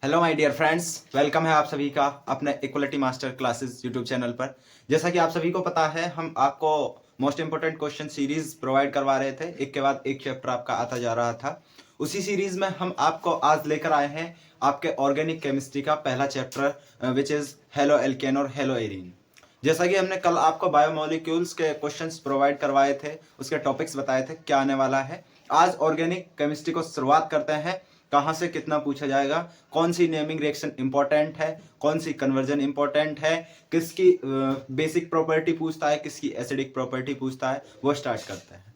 Hello my dear friends, welcome है आप सभी का अपने equality master classes YouTube channel पर। जैसा कि आप सभी को पता है, हम आपको most important question series provide करवा रहे थे। एक के बाद एक चैप्टर आपका आता जा रहा था। उसी सीरीज में हम आपको आज लेकर आए हैं आपके ऑर्गेनिक केमिस्ट्री का पहला chapter, which is halo alkane और हेलो एरीन। जैसा कि हमने कल आपको बायोमोलिक्यूल्स के क्वेश्चंस प्रोवाइड करवाए थे, उसके टॉपिक्स बताए थे क्या आने वाला है। आज ऑर्गेनिक केमिस्ट्री को शुरुआत करते हैं। कहाँ से कितना पूछा जाएगा, कौन सी नेमिंग रिएक्शन इंपॉर्टेंट है, कौन सी कन्वर्जन इंपॉर्टेंट है, किसकी बेसिक प्रॉपर्टी पूछता है, किसकी एसिडिक प्रॉपर्टी पूछता है, वो स्टार्ट करते हैं।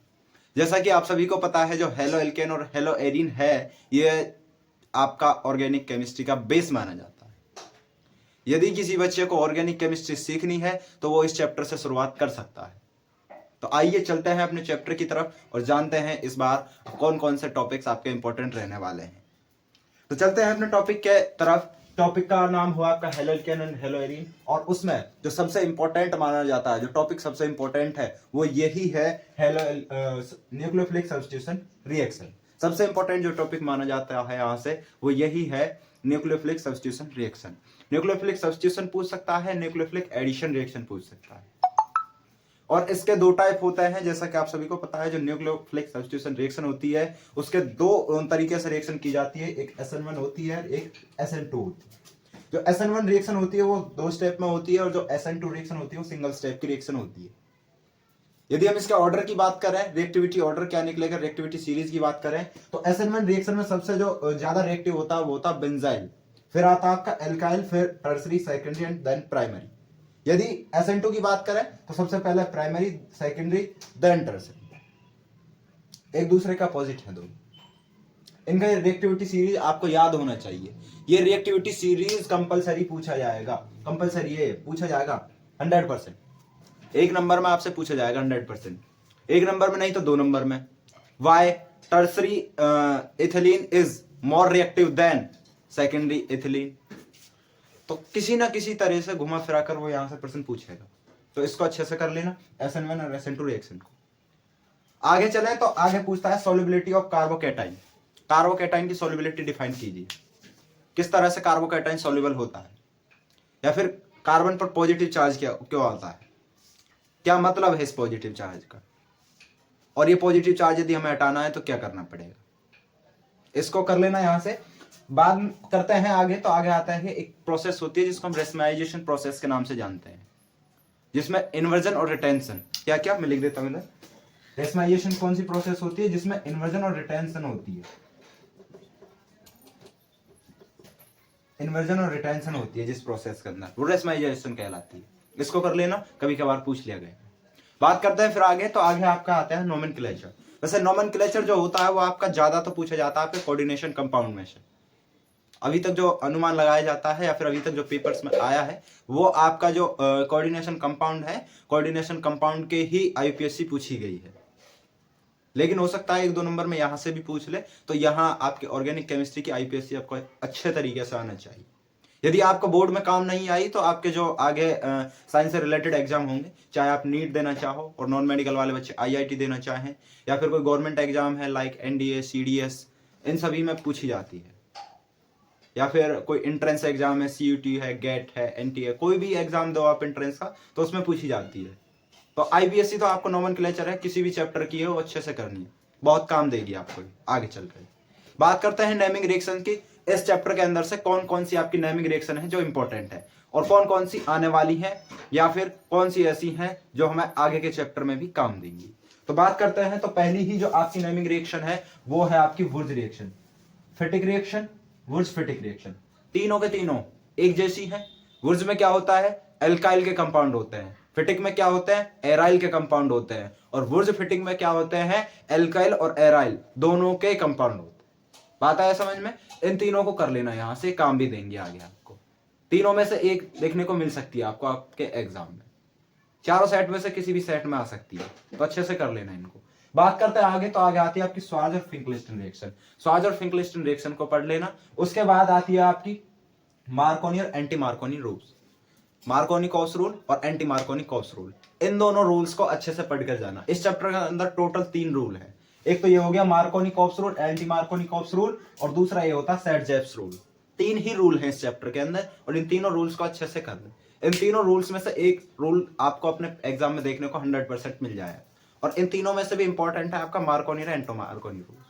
जैसा कि आप सभी को पता है, जो हेलो एल्केन और हेलो एरीन है, ये आपका ऑर्गेनिक केमिस्ट्री का बेस माना जाता है। यदि किसी बच्चे को ऑर्गेनिक केमिस्ट्री सीखनी है तो वो इस चैप्टर से शुरुआत कर सकता है। तो आइए चलते हैं अपने चैप्टर की तरफ और जानते हैं इस बार कौन कौन से टॉपिक्स आपके इंपॉर्टेंट रहने वाले हैं। तो चलते हैं अपने टॉपिक के तरफ। टॉपिक का नाम हुआ आपका halo alkane and hello arene, और उसमें जो सबसे इंपॉर्टेंट माना जाता है, जो टॉपिक सबसे इंपॉर्टेंट है, वो यही है हेलो न्यूक्लियोफिलिक सब्स्टिट्यूशन रिएक्शन। सबसे इंपॉर्टेंट जो टॉपिक माना जाता है यहाँ से, वो यही है nucleophilic substitution reaction. Nucleophilic substitution पूछ सकता है, न्यूक्लियोफिलिक एडिशन रिएक्शन पूछ सकता है। और इसके दो टाइप होते हैं, जैसा कि आप सभी को पता है। जो न्यूक्लियोफिलिक सब्स्टिट्यूशन रिएक्शन होती है, उसके दो तरीके से रिएक्शन की जाती है। एक SN1 होती है, एक SN2 होती है। जो SN1 रिएक्शन होती है वो दो स्टेप में होती है, और जो SN2 रिएक्शन होती है वो सिंगल स्टेप की रिएक्शन होती है। यदि हम इसके ऑर्डर की बात करें, रिएक्टिविटी ऑर्डर क्या निकलेगा, रिएक्टिविटी सीरीज की बात करें, तो SN1 रिएक्शन में सबसे जो ज्यादा रिएक्टिव होता है वो होता है बेंजाइल, फिर आता है आपका एल्काइल, फिर tertiary, secondary and then primary. यदि SN2 की बात करें तो सबसे पहले प्राइमरी, सेकेंडरी, देन टर्सरी। एक दूसरे का अपोजिट है दोनों। इनका रिएक्टिविटी सीरीज आपको याद होना चाहिए। ये रिएक्टिविटी सीरीज कंपलसरी पूछा जाएगा, कंपलसरी ये पूछा जाएगा 100%। एक नंबर में आपसे पूछा जाएगा 100%। एक नंबर में नहीं तो 2 नंबर में। Why tertiary ethylene is more reactive than secondary ethylene. तो किसी ना किसी तरह से घुमा फिरा कर वो यहां से प्रश्न पूछेगा, तो इसको अच्छे से कर लेना, SN1 और SN2 रिएक्शन को। आगे चले तो आगे पूछता है सॉल्युबिलिटी ऑफ कार्बोकैटाइन। कार्बोकैटाइन की सॉल्युबिलिटी डिफाइन कीजिए। किस तरह से कार्बोकैटाइन सॉल्युबल होता है, या फिर कार्बन पर पॉजिटिव चार्ज क्यों आता है, क्या मतलब है इस पॉजिटिव चार्ज का, और ये पॉजिटिव चार्ज यदि हमें हटाना है तो क्या करना पड़ेगा। इसको कर लेना यहां से। बात करते हैं आगे, तो आगे आता है एक प्रोसेस होती है जिसको हम रेशमाइजेशन प्रोसेस के नाम से जानते हैं, जिसमें इन्वर्जन और रिटेंशन, क्या क्या मैं लिख देता हूं इधर। रेशमाइजेशन कौन सी प्रोसेस होती है जिसमें इन्वर्जन और रिटेंशन होती है, इन्वर्जन और रिटेंशन होती है जिस प्रोसेस के अंदर, वो रेशमाइजेशन कहलाती है। इसको कर लेना, कभी कभार पूछ लिया गया। बात करते हैं फिर आगे, तो आगे आपका आता है नोमेनक्लेचर। वैसे नोमेनक्लेचर जो होता है वो आपका ज्यादा तो पूछा जाता है आपके कोऑर्डिनेशन कंपाउंड में से। अभी तक जो अनुमान लगाया जाता है, या फिर अभी तक जो पेपर्स में आया है, वो आपका जो कोऑर्डिनेशन कंपाउंड है, कोऑर्डिनेशन कंपाउंड के ही IUPAC पूछी गई है। लेकिन हो सकता है 1-2 नंबर में यहां से भी पूछ ले, तो यहाँ आपके ऑर्गेनिक केमिस्ट्री की IUPAC आपको अच्छे तरीके से आना चाहिए। यदि आपको बोर्ड में काम नहीं आई तो आपके जो आगे साइंस से रिलेटेड एग्जाम होंगे, चाहे आप नीट देना चाहो और नॉन मेडिकल वाले बच्चे IIT देना चाहें, या फिर कोई गवर्नमेंट एग्जाम है लाइक NDA, CDS, इन सभी में पूछी जाती है। या फिर कोई एंट्रेंस एग्जाम है, CUT है, गेट है, NTA, कोई भी एग्जाम दो आप एंट्रेंस का, तो उसमें पूछी जाती है। तो IPSC तो आपको नोमेनक्लेचर है, किसी भी चैप्टर की है वो अच्छे से करनी है, बहुत काम देगी आपको आगे चलकर। बात करते हैं नेमिंग रिएक्शन की। इस चैप्टर के अंदर से कौन कौन सी आपकी नेमिंग रिएक्शन है जो इंपॉर्टेंट है, और कौन कौन सी आने वाली है, या फिर कौन सी ऐसी हैं जो हमें आगे के चैप्टर में भी काम देंगी। तो बात करते हैं, तो पहली ही जो आपकी नेमिंग रिएक्शन है वो है आपकी Wurtz reaction, Fittig reaction, Wurtz Fittig reaction. तीनों के तीनों एक जैसी हैं। वुर्ज में क्या होता है, एल्काइल के कंपाउंड होते हैं। फिटिक में क्या होते हैं, एराइल के कंपाउंड होते हैं। और वुर्ज फिटिक में क्या होते हैं, एल्काइल और एराइल दोनों के कंपाउंड होते हैं। बात आया समझ में। इन तीनों को कर लेना, यहां से काम भी देंगे आगे आपको। तीनों में से एक देखने को मिल सकती है आपको आपके एग्जाम में, चारों सेट में से किसी भी सेट में आ सकती है, तो अच्छे से कर लेना इनको। बात करते हैं आगे, तो आगे आती है आपकी स्वाज और फिंकलिस्टन रिएक्शन। स्वाज और फिंकलिस्टन रिएक्शन को पढ़ लेना। उसके बाद आती है आपकी मार्कोनी और anti Markovnikov rules, Markovnikov cos rule और एंटी मार्कोनी कॉस रूल। इन दोनों रूल्स को अच्छे से पढ़कर जाना। इस चैप्टर के अंदर टोटल 3 रूल है। एक तो ये हो गया Markovnikov's rule, anti Markovnikov's rule, और दूसरा ये होता है सेट जेप्स रूल। तीन ही रूल हैं इस चैप्टर के अंदर और इन तीनों रूल्स को अच्छे से कर लें। इन तीनों रूल्स में से एक रूल आपको अपने एग्जाम में देखने को 100% मिल जाए और इन तीनों में से भी इंपॉर्टेंट है आपका मार्कोनी और एंटो मार्कोनी रूल।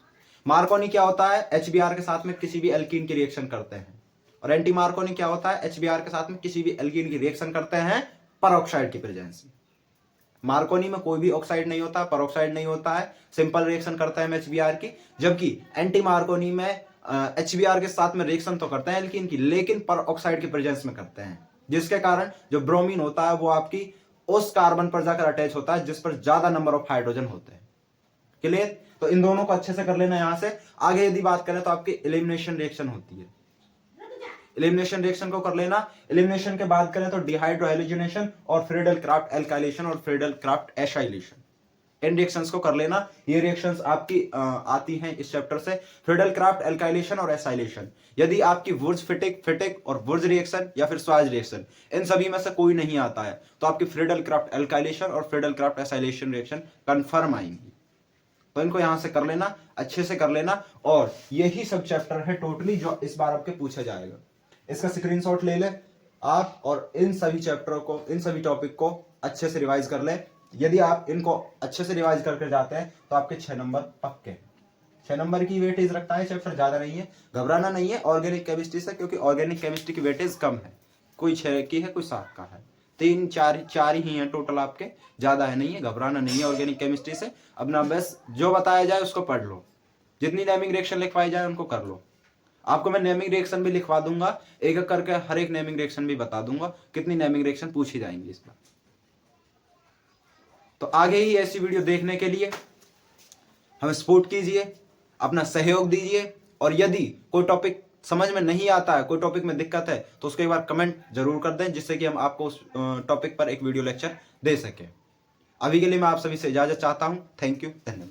मार्कोनी क्या होता है, HBr के साथ में किसी भी एल्कीन की रिएक्शन करते हैं, और एंटी मार्कोनी क्या होता है, HBr के साथ में किसी भी एल्कीन की रिएक्शन करते हैं परऑक्साइड की प्रेजेंस में। मार्कोनी में कोई भी ऑक्साइड नहीं होता, परऑक्साइड नहीं होता है, सिंपल रिएक्शन करते हैं HBr की। जबकि एंटी मार्कोनी में HBr के साथ में रिएक्शन तो करते हैं एल्कीन की, लेकिन परऑक्साइड की प्रेजेंस में करते हैं, जिसके कारण जो ब्रोमीन होता है वो आपकी उस कार्बन पर जाकर अटैच होता है जिस पर ज्यादा नंबर ऑफ हाइड्रोजन होते हैं। क्लियर? तो इन दोनों को अच्छे से कर लेना। यहां से आगे यदि बात करें तो आपकी एलिमिनेशन रिएक्शन होती है, एलिमिनेशन रिएक्शन को कर लेना। एलिमिनेशन के बाद करें तो डिहाइड्रो हैलोजिनेशन और फ्रीडल क्राफ्ट एल्काइलेशन और फ्रीडल क्राफ्ट एसाइलेशन, इन रिएक्शंस को कर लेना। ये रिएक्शंस आपकी आती हैं इस चैप्टर से, फ्रीडल क्राफ्ट एल्काइलेशन और एसाइलेशन। यदि आपकी वुर्ज फिटिक और वुर्ज रिएक्शन या फिर स्वाज रिएक्शन इन सभी में से कोई नहीं आता है तो आपकी फ्रीडल क्राफ्ट एल्काइलेशन और Friedel Crafts acylation reaction confirm आएंगी। तो इनको यहां से कर लेना, अच्छे से कर लेना। और यही सब चैप्टर है टोटली जो इस बार आपके पूछा जाएगा। इसका स्क्रीनशॉट ले ले आप और इन सभी चैप्टरों को, इन सभी टॉपिक को अच्छे से रिवाइज कर ले। यदि आप इनको अच्छे से रिवाइज करके जाते हैं तो आपके 6 नंबर पक्के हैं। 6 नंबर की वेटेज रखता है चैप्टर, ज्यादा नहीं है, घबराना नहीं है ऑर्गेनिक केमिस्ट्री से, क्योंकि ऑर्गेनिक केमिस्ट्री की वेटेज कम है, कोई 6 की है कोई 7 का है, 3 4 ही हैं टोटल आपके, ज्यादा है नहीं है, घबराना नहीं है ऑर्गेनिक केमिस्ट्री से। अपना बस जो बताया जाए उसको पढ़ लो, जितनी नेमिंग रिएक्शन लिखवाई जाए उनको कर लो। आपको मैं नेमिंग रिएक्शन भी लिखवा दूंगा, एक एक करके हर एक नेमिंग रिएक्शन भी बता दूंगा कितनी नेमिंग रिएक्शन पूछी जाएंगी इस बार। तो आगे ही ऐसी वीडियो देखने के लिए हमें सपोर्ट कीजिए, अपना सहयोग दीजिए, और यदि कोई टॉपिक समझ में नहीं आता है, कोई टॉपिक में दिक्कत है तो उसको एक बार कमेंट जरूर कर दें, जिससे कि हम आपको उस टॉपिक पर एक वीडियो लेक्चर दे सकें। अभी के लिए मैं आप सभी से इजाजत चाहता हूं। थैंक यू, धन्यवाद।